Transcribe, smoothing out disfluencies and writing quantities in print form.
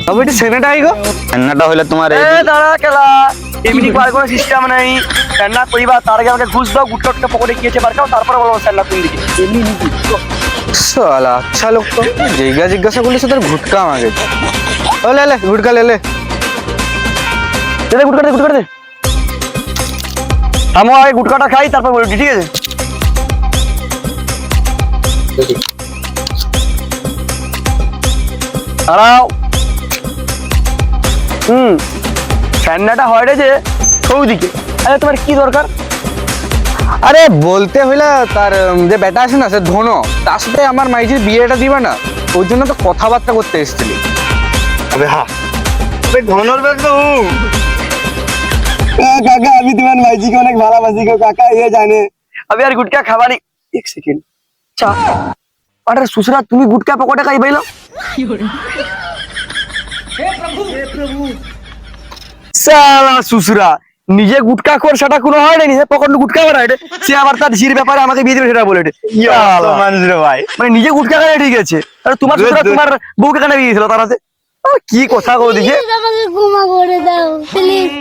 তবে এটা সেনাটাই গো। রান্নাটা হলে তোমার এ দাঁড়া কেলা, এমনি বার কোনো সিস্টেম নাই। রান্না করিবা তার আগে আমাকে ঘুষ দাও, গুটকা পকেটে গিয়েছে বার খাও, তারপরে বলবো রান্না কোন দিকে। এমনি নিবি শালা আচ্ছা লোক তো, জিজ্ঞাসা করলি তোর গুটকা আমাকে। ও লে লে গুটকা লে লে। দে গুটকা দে, গুটকা দে। আমার আগে গুটকাটা খাই, তারপর বলবি, ঠিক আছে? দাঁড়াও। রান্নাটা হয় রে যে সৌদিকে। আরে তোমার কি দরকার? আরে বলতে হইলে তার যে বেটা আছে না, সে ধনো, তার সাথে আমার মাইজির বিয়েটা দিবা না, ওই জন্য তো কথাবার্তা করতে এসেছিলি। अबे हाँ, अबे घोनर में तो हूँ। काका अभी तुम्हारे भाई जी को अनेक भालाबाजी को काका ये जाने। अबे यार गुटका खावानी। एक सेकंड। चा। अरे सुसरा तुम्ही गुटका पकोडे काही बैलो? সালা সুসরা নিজে গুটকা কর, সেটা কোনো হয় না, নিজে পকেট গুটকা বানায় রে, সে আবার তার ঝির ব্যাপারে আমাকে বিয়ে দিবে সেটা বলে রে। মানুষ রে ভাই, মানে নিজে গুটকা খায় ঠিক আছে, আরে তোমার সুসরা তোমার বউকে কেন বিয়ে দিয়েছিল তার হাতে? কি কথা কও দিকে। আমাকে ক্ষমা করে দাও প্লিজ।